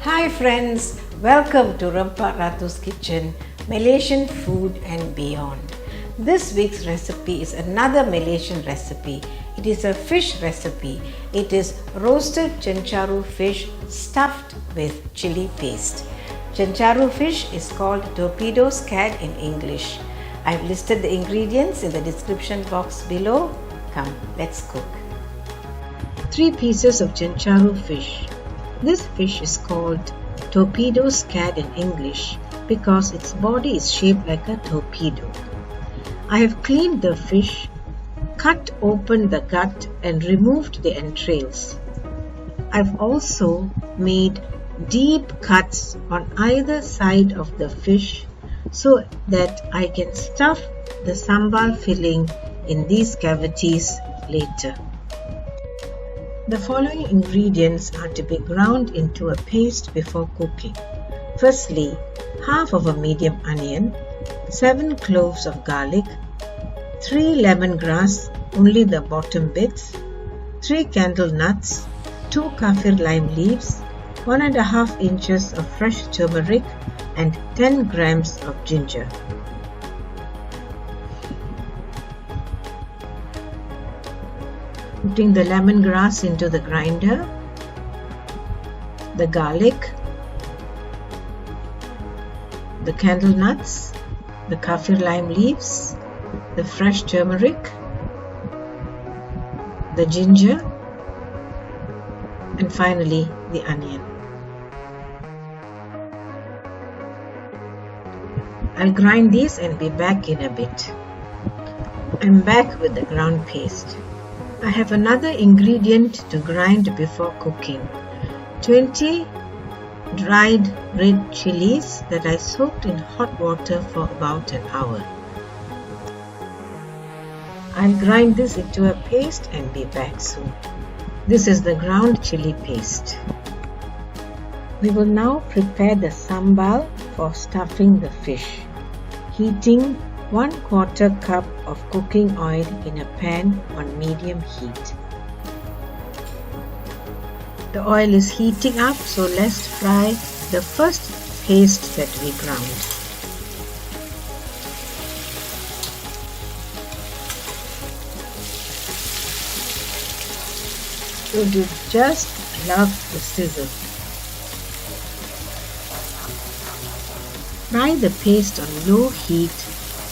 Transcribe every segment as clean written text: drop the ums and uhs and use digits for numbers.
Hi friends, welcome to Rempah Ratus Kitchen, Malaysian food and beyond. This week's recipe is another Malaysian recipe. It is a fish recipe. It is roasted cencaru fish stuffed with chili paste. Cencaru fish is called torpedo scad in English. I've listed the ingredients in the description box below. Come, let's cook. 3 pieces of cencaru fish. This fish is called torpedo scad in English because its body is shaped like a torpedo. I have cleaned the fish, cut open the gut and removed the entrails. I've also made deep cuts on either side of the fish so that I can stuff the sambal filling in these cavities later. The following ingredients are to be ground into a paste before cooking. Firstly, half of a medium onion, 7 cloves of garlic, 3 lemongrass, only the bottom bits, 3 candle nuts, 2 kaffir lime leaves, 1.5 inches of fresh turmeric and 10 grams of ginger. Putting the lemongrass into the grinder, the garlic, the candle nuts, the kaffir lime leaves, the fresh turmeric, the ginger, and finally the onion. I'll grind these and be back in a bit. I'm back with the ground paste. I have another ingredient to grind before cooking. 20 dried red chilies that I soaked in hot water for about an hour. I'll grind this into a paste and be back soon. This is the ground chili paste. We will now prepare the sambal for stuffing the fish. Heating 1/4 cup of cooking oil in a pan on medium heat. The oil is heating up, so let's fry the first paste that we ground. You do just love the sizzle. Fry the paste on low heat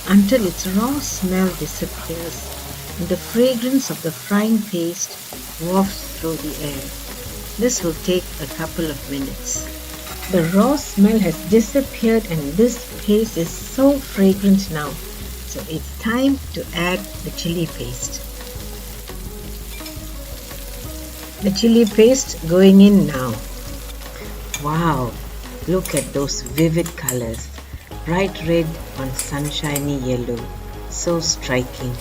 until its raw smell disappears and the fragrance of the frying paste wafts through the air. This will take a couple of minutes. The raw smell has disappeared and this paste is so fragrant now. So it's time to add the chili paste. The chili paste going in now. Wow, look at those vivid colors. Bright red on sunshiny yellow. So striking.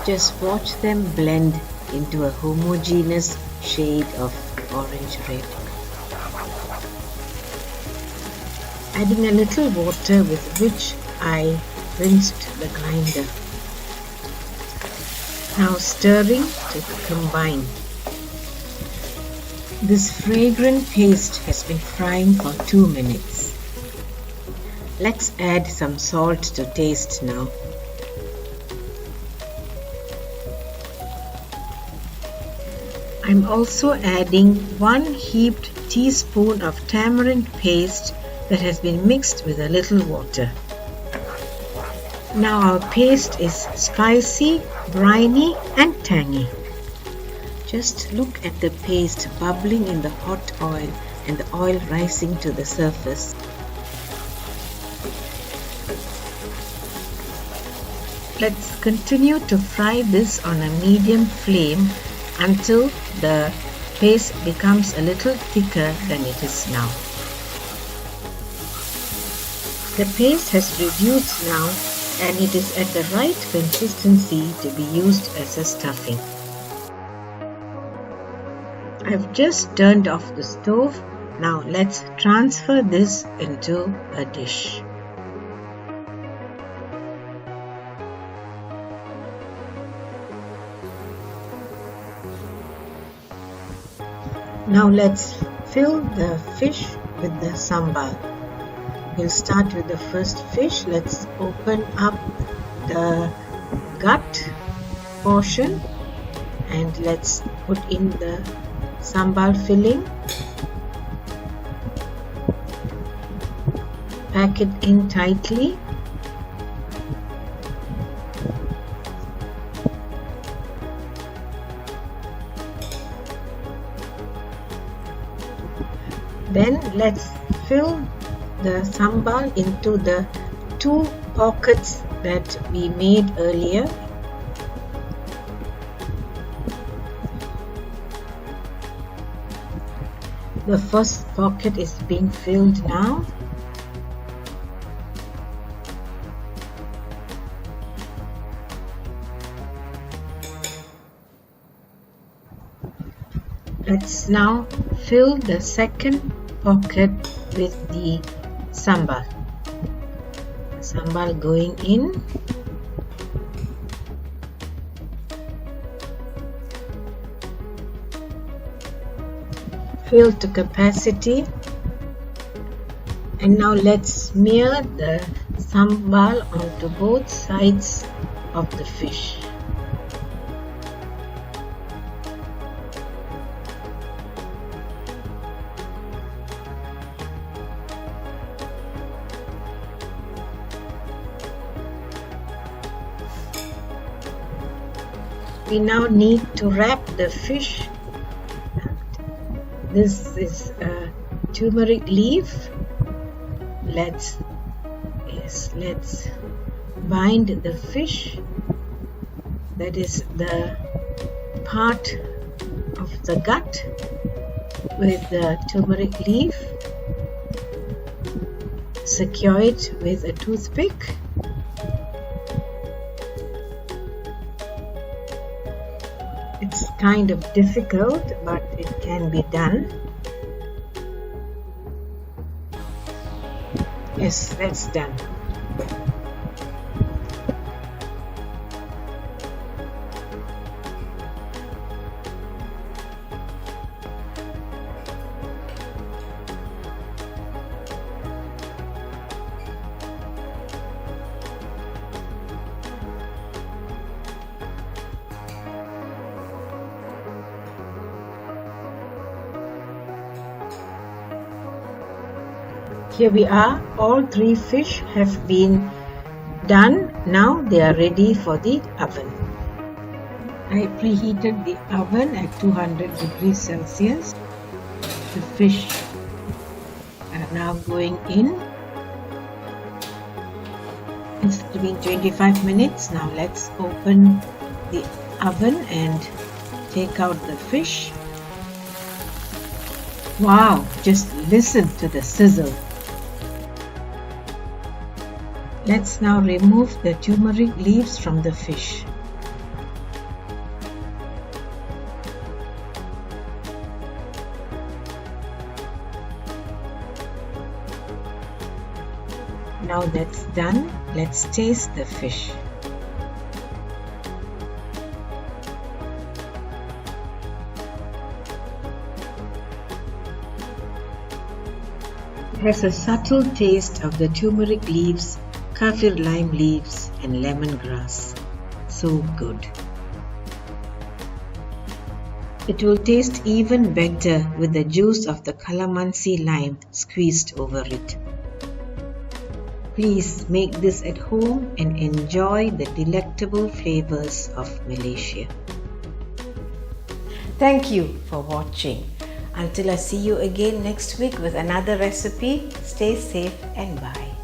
Just watch them blend into a homogeneous shade of orange red. Adding a little water with which I rinsed the grinder. Now stirring to combine. This fragrant paste has been frying for 2 minutes. Let's add some salt to taste now. I'm also adding 1 heaped teaspoon of tamarind paste that has been mixed with a little water. Now our paste is spicy, briny and tangy. Just look at the paste bubbling in the hot oil and the oil rising to the surface. Let's continue to fry this on a medium flame until the paste becomes a little thicker than it is now. The paste has reduced now and it is at the right consistency to be used as a stuffing. I've just turned off the stove. Now let's transfer this into a dish. Now let's fill the fish with the sambal. We'll start with the first fish. Let's open up the gut portion and let's put in the sambal filling. Pack it in tightly. Then let's fill the sambal into the 2 pockets that we made earlier. The first pocket is being filled now. Let's now fill the second pocket with the sambal. Sambal going in. Fill to capacity. And now let's smear the sambal onto both sides of the fish. We now need to wrap the fish. This is a turmeric leaf. Let's bind the fish. That is the part of the gut with the turmeric leaf. Secure it with a toothpick. It's kind of difficult, but it can be done. Yes, that's done. Here we are, all 3 fish have been done. Now they are ready for the oven. I preheated the oven at 200 degrees Celsius. The fish are now going in. It's been 25 minutes. Now let's open the oven and take out the fish. Wow, just listen to the sizzle. Let's now remove the turmeric leaves from the fish. Now that's done, let's taste the fish. It has a subtle taste of the turmeric leaves, kaffir lime leaves and lemongrass. So good. It will taste even better with the juice of the calamansi lime squeezed over it. Please make this at home and enjoy the delectable flavors of Malaysia. Thank you for watching. Until I see you again next week with another recipe, stay safe and bye.